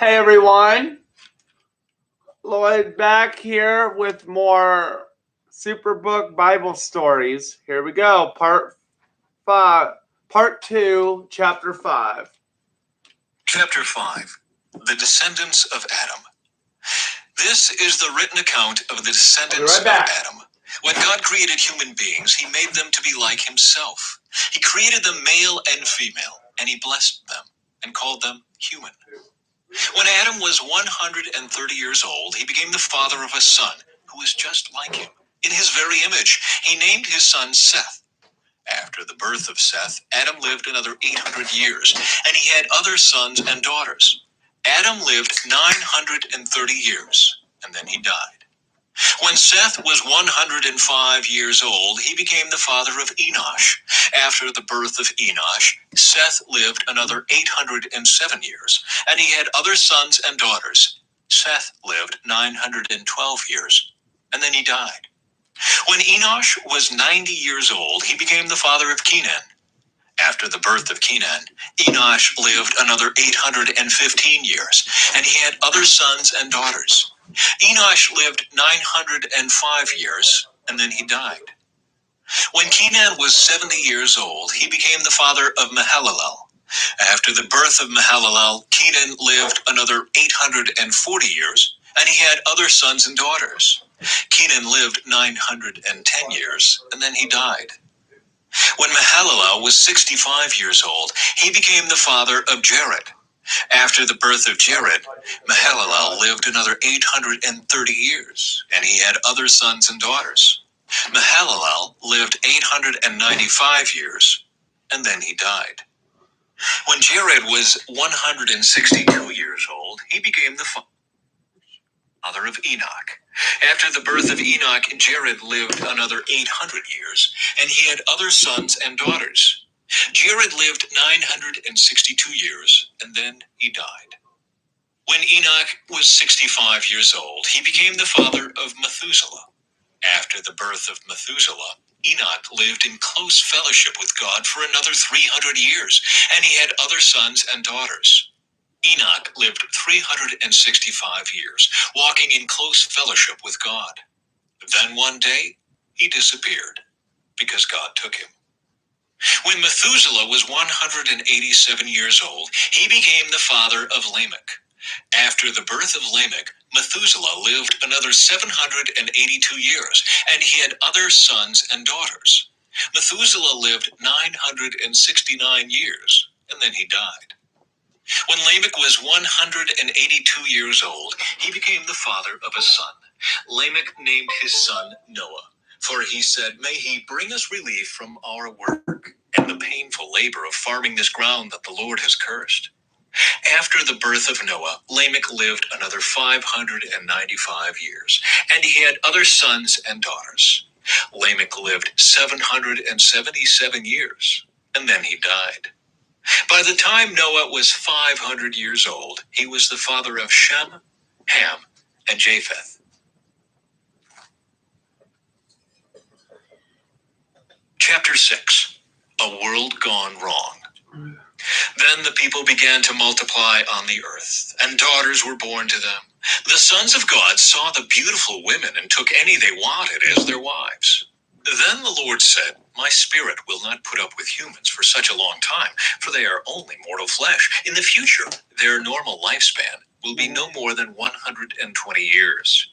Hey everyone, Lloyd back here with more Superbook Bible stories. Here we go, part 2, chapter 5. Chapter 5, The Descendants of Adam. This is the written account of the descendants of Adam. When God created human beings, he made them to be like himself. He created them male and female, and he blessed them and called them human. When Adam was 130 years old, he became the father of a son who was just like him. In his very image, he named his son Seth. After the birth of Seth, Adam lived another 800 years, and he had other sons and daughters. Adam lived 930 years, and then he died. When Seth was 105 years old, he became the father of Enosh. After the birth of Enosh, Seth lived another 807 years, and he had other sons and daughters. Seth lived 912 years, and then he died. When Enosh was 90 years old, he became the father of Kenan. After the birth of Kenan, Enosh lived another 815 years, and he had other sons and daughters. Enosh lived 905 years, and then he died. When Kenan was 70 years old, he became the father of Mahalalel. After the birth of Mahalalel, Kenan lived another 840 years, and he had other sons and daughters. Kenan lived 910 years, and then he died. When Mahalalel was 65 years old, he became the father of Jared. After the birth of Jared, Mahalalel lived another 830 years, and he had other sons and daughters. Mahalalel lived 895 years, and then he died. When Jared was 162 years old, he became the father of Enoch. After the birth of Enoch, Jared lived another 800 years, and he had other sons and daughters. Jared lived 962 years, and then he died. When Enoch was 65 years old, he became the father of Methuselah. After the birth of Methuselah, Enoch lived in close fellowship with God for another 300 years, and he had other sons and daughters. Enoch lived 365 years, walking in close fellowship with God. Then one day, he disappeared, because God took him. When Methuselah was 187 years old, he became the father of Lamech. After the birth of Lamech, Methuselah lived another 782 years, and he had other sons and daughters. Methuselah lived 969 years, and then he died. When Lamech was 182 years old, he became the father of a son. Lamech named his son Noah, for he said, "May he bring us relief from our work and the painful labor of farming this ground that the Lord has cursed." After the birth of Noah, Lamech lived another 595 years, and he had other sons and daughters. Lamech lived 777 years, and then he died. By the time Noah was 500 years old, he was the father of Shem, Ham, and Japheth. Chapter 6, A World Gone Wrong. Then the people began to multiply on the earth, and daughters were born to them. The sons of God saw the beautiful women and took any they wanted as their wives. Then the Lord said, "My spirit will not put up with humans for such a long time, for they are only mortal flesh. In the future, their normal lifespan will be no more than 120 years.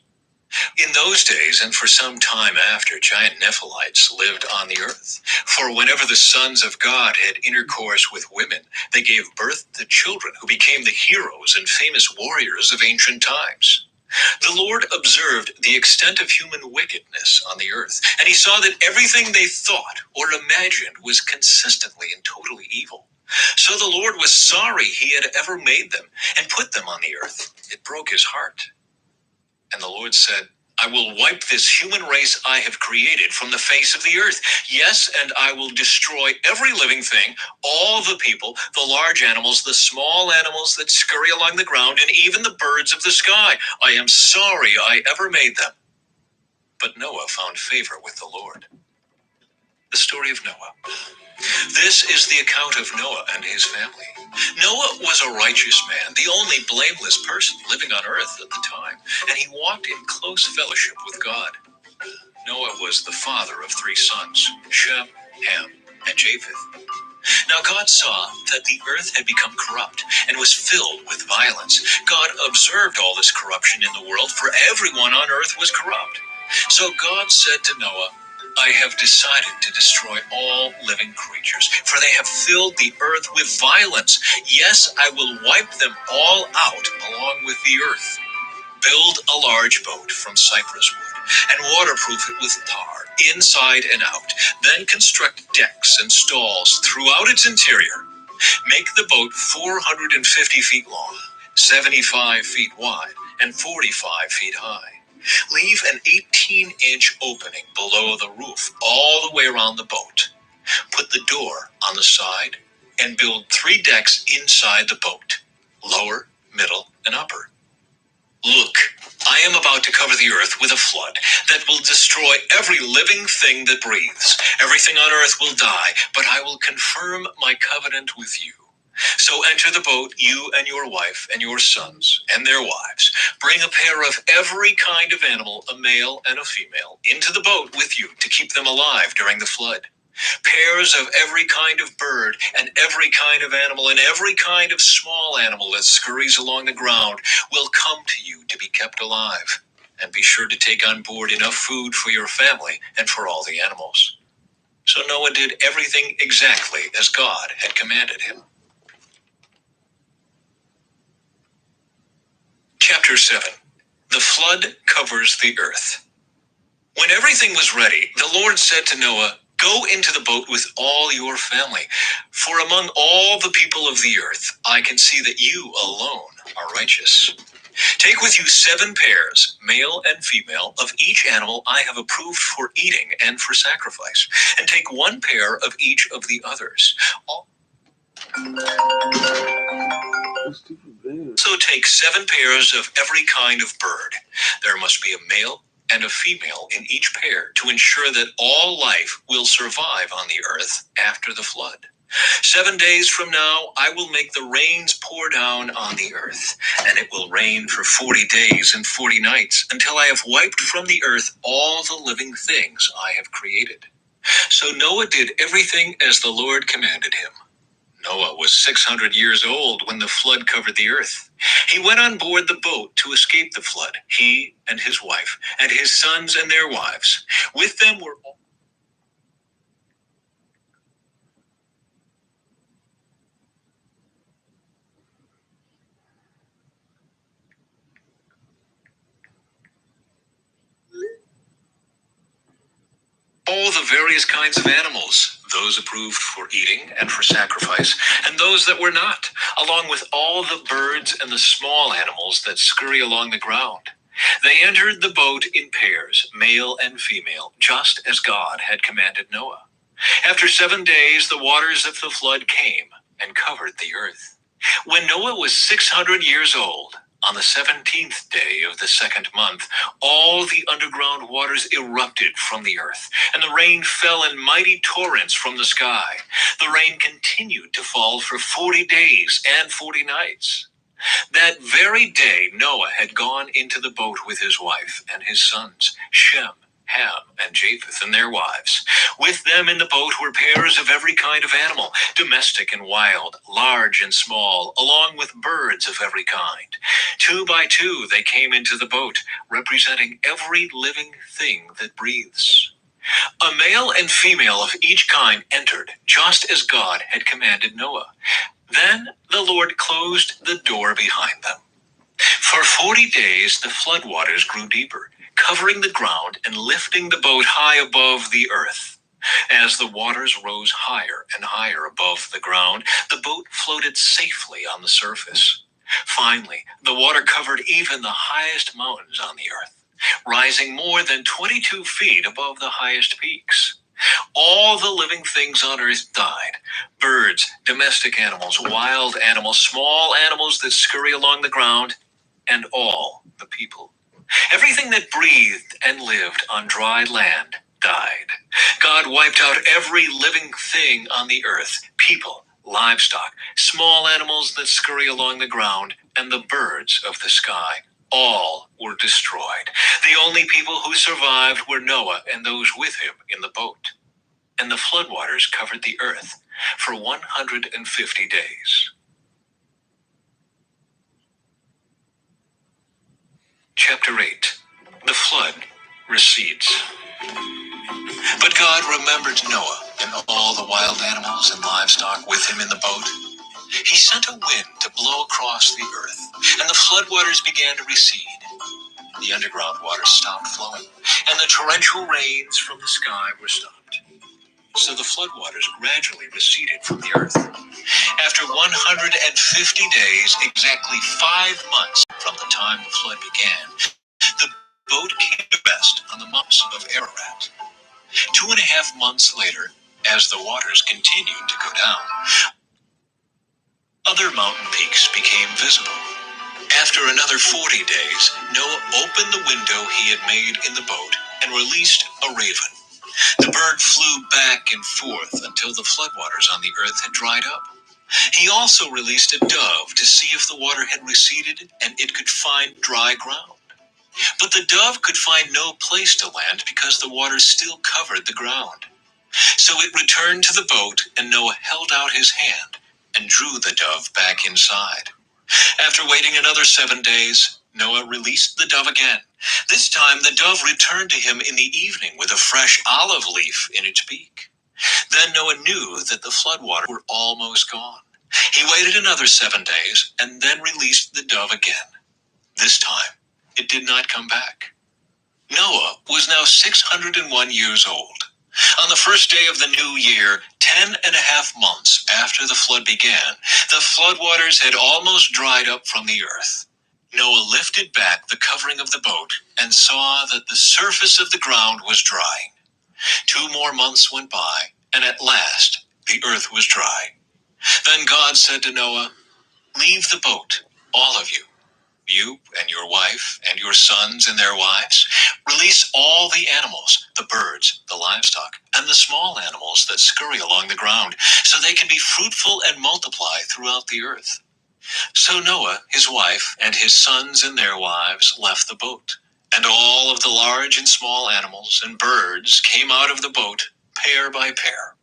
In those days, and for some time after, giant Nephilites lived on the earth. For whenever the sons of God had intercourse with women, they gave birth to children who became the heroes and famous warriors of ancient times. The Lord observed the extent of human wickedness on the earth, and he saw that everything they thought or imagined was consistently and totally evil. So the Lord was sorry he had ever made them and put them on the earth. It broke his heart. And the Lord said, "I will wipe this human race I have created from the face of the earth. Yes, and I will destroy every living thing, all the people, the large animals, the small animals that scurry along the ground, and even the birds of the sky. I am sorry I ever made them." But Noah found favor with the Lord. The story of Noah. This is the account of Noah and his family. Noah was a righteous man, the only blameless person living on earth at the time, and he walked in close fellowship with God. Noah was the father of 3 sons, Shem, Ham, and Japheth. Now God saw that the earth had become corrupt and was filled with violence. God observed all this corruption in the world, for everyone on earth was corrupt. So God said to Noah, I have decided to destroy all living creatures, for they have filled the earth with violence. Yes, I will wipe them all out along with the earth. Build a large boat from cypress wood and waterproof it with tar, inside and out. Then construct decks and stalls throughout its interior. Make the boat 450 feet long, 75 feet wide, and 45 feet high. Leave an 18-inch opening below the roof all the way around the boat. Put the door on the side and build 3 decks inside the boat, lower, middle, and upper. Look, I am about to cover the earth with a flood that will destroy every living thing that breathes. Everything on earth will die, but I will confirm my covenant with you. So enter the boat, you and your wife and your sons and their wives. Bring a pair of every kind of animal, a male and a female, into the boat with you to keep them alive during the flood. Pairs of every kind of bird and every kind of animal and every kind of small animal that scurries along the ground will come to you to be kept alive. And be sure to take on board enough food for your family and for all the animals. So Noah did everything exactly as God had commanded him. Chapter 7. The flood covers the earth. When everything was ready, the Lord said to Noah, Go into the boat with all your family, for among all the people of the earth, I can see that you alone are righteous. Take with you 7 pairs, male and female, of each animal I have approved for eating and for sacrifice, and take 1 pair of each of the others. So take 7 pairs of every kind of bird. There must be a male and a female in each pair to ensure that all life will survive on the earth after the flood. 7 days from now, I will make the rains pour down on the earth, and it will rain for 40 days and 40 nights until I have wiped from the earth all the living things I have created. So Noah did everything as the Lord commanded him. Noah was 600 years old when the flood covered the earth. He went on board the boat to escape the flood, he and his wife, and his sons and their wives. With them were all the various kinds of animals, those approved for eating and for sacrifice, and those that were not, along with all the birds and the small animals that scurry along the ground. They entered the boat in pairs, male and female, just as God had commanded Noah. After 7 days, the waters of the flood came and covered the earth. When Noah was 600 years old, on the 17th day of the 2nd month, all the underground waters erupted from the earth, and the rain fell in mighty torrents from the sky. The rain continued to fall for 40 days and 40 nights. That very day, Noah had gone into the boat with his wife and his sons, Shem, Ham, and Japheth, and their wives. With them in the boat were pairs of every kind of animal, domestic and wild, large and small, along with birds of every kind. 2 by 2 they came into the boat, representing every living thing that breathes. A male and female of each kind entered, just as God had commanded Noah. Then the Lord closed the door behind them. For 40 days the floodwaters grew deeper, covering the ground and lifting the boat high above the earth. As the waters rose higher and higher above the ground, the boat floated safely on the surface. Finally, the water covered even the highest mountains on the earth, rising more than 22 feet above the highest peaks. All the living things on earth died. Birds, domestic animals, wild animals, small animals that scurry along the ground, and all the people. Everything that breathed and lived on dry land died. God wiped out every living thing on the earth: people, livestock, small animals that scurry along the ground, and the birds of the sky. All were destroyed. The only people who survived were Noah and those with him in the boat. And the floodwaters covered the earth for 150 days. Chapter 8. The flood recedes. But God remembered Noah and all the wild animals and livestock with him in the boat. He sent a wind to blow across the earth, and the floodwaters began to recede. The underground waters stopped flowing, and the torrential rains from the sky were stopped. So the floodwaters gradually receded from the earth. After 150 days, exactly 5 months from the time the flood began, the boat came to rest on the mountains of Ararat. 2.5 months later, as the waters continued to go down, other mountain peaks became visible. After another 40 days, Noah opened the window he had made in the boat and released a raven. The bird flew back and forth until the floodwaters on the earth had dried up. He also released a dove to see if the water had receded and it could find dry ground. But the dove could find no place to land because the waters still covered the ground. So it returned to the boat, and Noah held out his hand and drew the dove back inside. After waiting another 7 days, Noah released the dove again. This time the dove returned to him in the evening with a fresh olive leaf in its beak. Then Noah knew that the floodwaters were almost gone. He waited another 7 days and then released the dove again. This time, it did not come back. Noah was now 601 years old. On the first day of the new year, 10.5 months after the flood began, the floodwaters had almost dried up from the earth. Noah lifted back the covering of the boat and saw that the surface of the ground was drying. 2 more months went by, and at last the earth was dry. Then God said to Noah, "Leave the boat, all of you. You and your wife and your sons and their wives. Release all the animals, the birds, the livestock, and the small animals that scurry along the ground, so they can be fruitful and multiply throughout the earth." So Noah, his wife, and his sons and their wives left the boat, and all of the large and small animals and birds came out of the boat, pair by pair.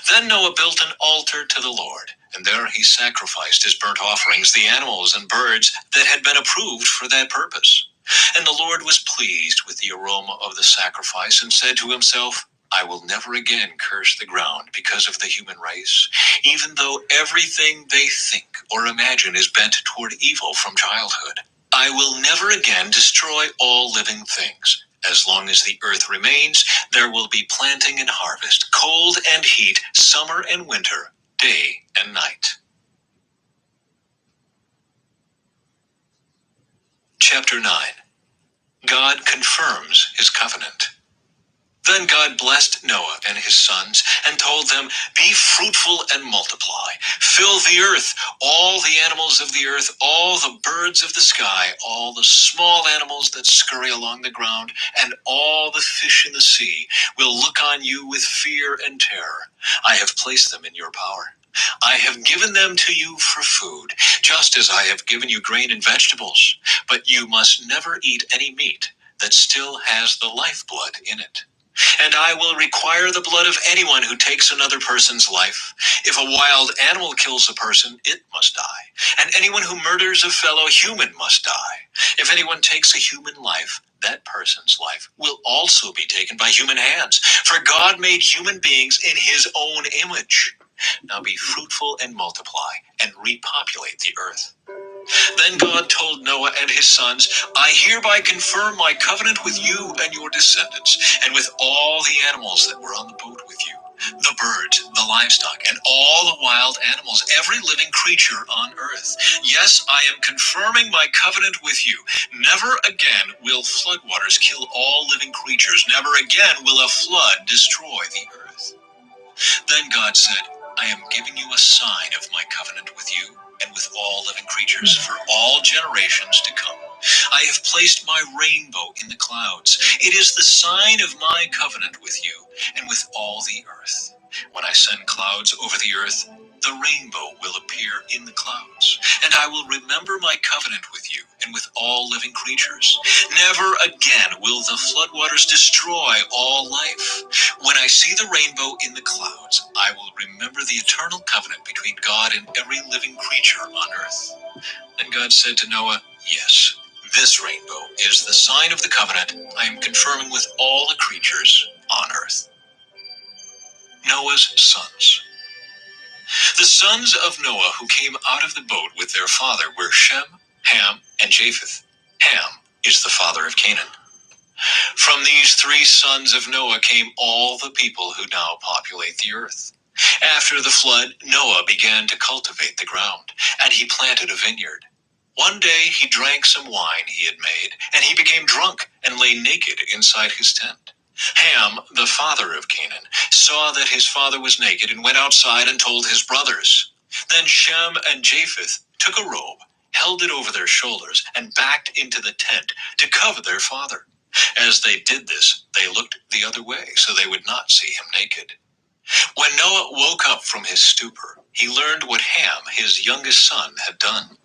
Then Noah built an altar to the Lord, and there he sacrificed his burnt offerings, the animals and birds that had been approved for that purpose. And the Lord was pleased with the aroma of the sacrifice and said to himself, "I will never again curse the ground because of the human race, even though everything they think or imagine is bent toward evil from childhood. I will never again destroy all living things. As long as the earth remains, there will be planting and harvest, cold and heat, summer and winter, day and night." Chapter 9. God confirms his covenant. Then God blessed Noah and his sons and told them, "Be fruitful and multiply. Fill the earth, all the animals of the earth, all the birds of the sky, all the small animals that scurry along the ground, and all the fish in the sea will look on you with fear and terror. I have placed them in your power. I have given them to you for food, just as I have given you grain and vegetables. But you must never eat any meat that still has the lifeblood in it. And I will require the blood of anyone who takes another person's life. If a wild animal kills a person, it must die. And anyone who murders a fellow human must die. If anyone takes a human life, that person's life will also be taken by human hands. For God made human beings in his own image. Now be fruitful and multiply and repopulate the earth." Then God told Noah and his sons, "I hereby confirm my covenant with you and your descendants, and with all the animals that were on the boat with you, the birds, the livestock, and all the wild animals, every living creature on earth. Yes, I am confirming my covenant with you. Never again will floodwaters kill all living creatures. Never again will a flood destroy the earth." Then God said, "I am giving you a sign of my covenant with you and with all living creatures for all generations to come. I have placed my rainbow in the clouds. It is the sign of my covenant with you and with all the earth. When I send clouds over the earth, the rainbow will appear in the clouds, and I will remember my covenant with you and with all living creatures. Never again will the floodwaters destroy all life. When I see the rainbow in the clouds, I will remember the eternal covenant between God and every living creature on earth. Then God said to Noah, yes, this rainbow is the sign of the covenant I am confirming with all the creatures on earth. Noah's sons. The sons of Noah who came out of the boat with their father were Shem, Ham, and Japheth. Ham is the father of Canaan. From these three sons of Noah came all the people who now populate the earth. After the flood, Noah began to cultivate the ground, and he planted a vineyard. One day he drank some wine he had made, and he became drunk and lay naked inside his tent. Ham, the father of Canaan, saw that his father was naked and went outside and told his brothers. Then Shem and Japheth took a robe, held it over their shoulders, and backed into the tent to cover their father. As they did this, they looked the other way so they would not see him naked. When Noah woke up from his stupor, he learned what Ham, his youngest son, had done.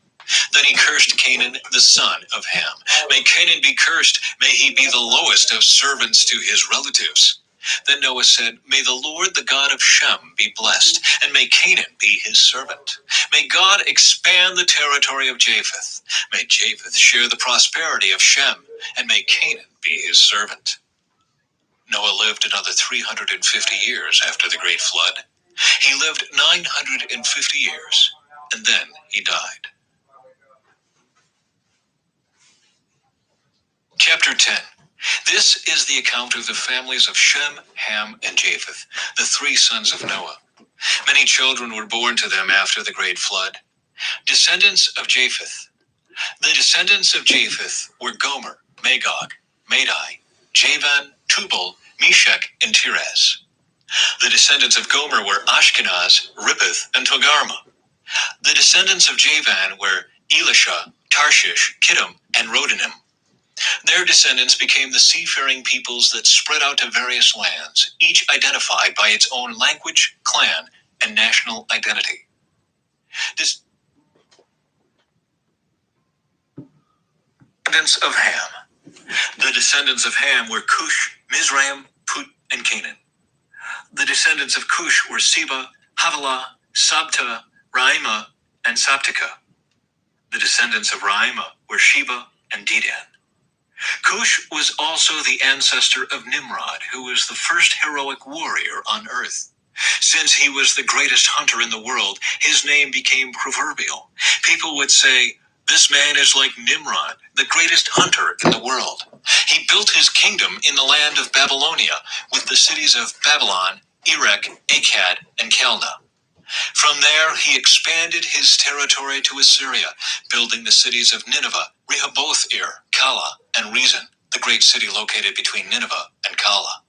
Then he cursed Canaan, the son of Ham. May Canaan be cursed, may he be the lowest of servants to his relatives. Then Noah said, may the Lord, the God of Shem, be blessed, and may Canaan be his servant. May God expand the territory of Japheth. May Japheth share the prosperity of Shem, and may Canaan be his servant. Noah lived another 350 years after the great flood. He lived 950 years, and then he died. Chapter 10. This is the account of the families of Shem, Ham, and Japheth, the three sons of Noah. Many children were born to them after the great flood. Descendants of Japheth. The descendants of Japheth were Gomer, Magog, Madai, Javan, Tubal, Meshech, and Tiras. The descendants of Gomer were Ashkenaz, Rippeth, and Togarmah. The descendants of Javan were Elisha, Tarshish, Kittim, and Rodanim. Their descendants became the seafaring peoples that spread out to various lands, each identified by its own language, clan, and national identity. Descendants of Ham. The descendants of Ham were Cush, Mizraim, Put, and Canaan. The descendants of Cush were Seba, Havilah, Sabta, Raimah, and Saptika. The descendants of Raimah were Sheba and Dedan. Cush was also the ancestor of Nimrod, who was the first heroic warrior on earth. Since he was the greatest hunter in the world, his name became proverbial. People would say, this man is like Nimrod, the greatest hunter in the world. He built his kingdom in the land of Babylonia, with the cities of Babylon, Erech, Akkad, and Calneh. From there, he expanded his territory to Assyria, building the cities of Nineveh, Rehoboth-ir, Calah, and Rezin, the great city located between Nineveh and Calah.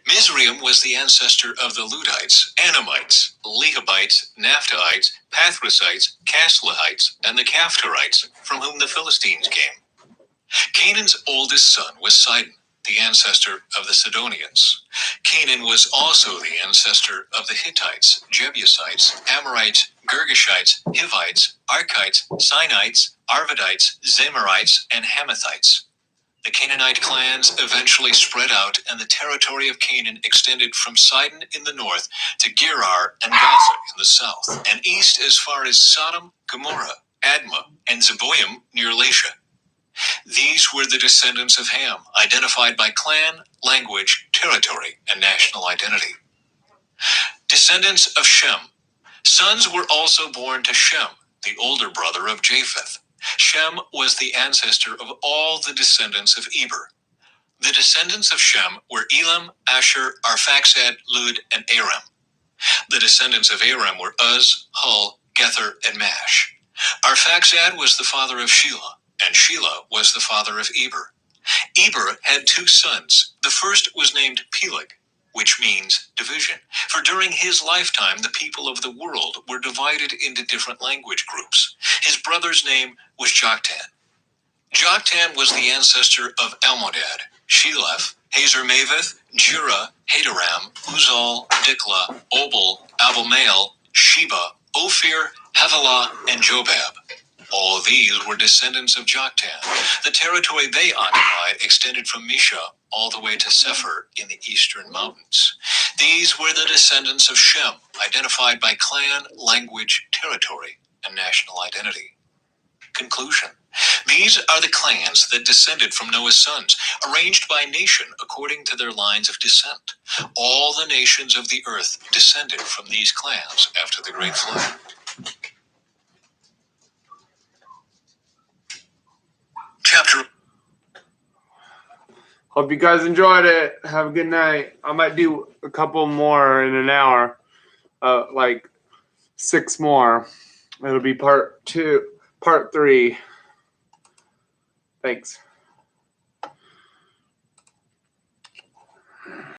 Mizraim was the ancestor of the Ludites, Anamites, Lehabites, Naphtuhites, Pathrusites, Casluhites, and the Caphtorites, from whom the Philistines came. Canaan's oldest son was Sidon, the ancestor of the Sidonians. Canaan was also the ancestor of the Hittites, Jebusites, Amorites, Girgashites, Hivites, Arkites, Sinites, Arvadites, Zamorites, and Hamathites. The Canaanite clans eventually spread out, and the territory of Canaan extended from Sidon in the north to Gerar and Gaza in the south, and east as far as Sodom, Gomorrah, Admah, and Zeboim near Lasha. These were the descendants of Ham, identified by clan, language, territory, and national identity. Descendants of Shem. Sons were also born to Shem, the older brother of Japheth. Shem was the ancestor of all the descendants of Eber. The descendants of Shem were Elam, Asher, Arphaxad, Lud, and Aram. The descendants of Aram were Uz, Hul, Gether, and Mash. Arphaxad was the father of Shelah, and Shelah was the father of Eber. Eber had two sons. The first was named Peleg, which means division, for during his lifetime the people of the world were divided into different language groups. His brother's name was Joktan. Joktan was the ancestor of Almodad, Sheleph, Hazarmaveth, Jura, Hadoram, Uzal, Dikla, Obal, Abimael, Sheba, Ophir, Havilah, and Jobab. All of these were descendants of Joktan. The territory they occupied extended from Misha all the way to Sephir in the eastern mountains. These were the descendants of Shem, identified by clan, language, territory, and national identity. Conclusion. These are the clans that descended from Noah's sons, arranged by nation according to their lines of descent. All the nations of the earth descended from these clans after the Great Flood. Chapter. Hope you guys enjoyed it. Have a good night. I might do a couple more in an hour, like 6 more. It'll be part 2, part 3. Thanks.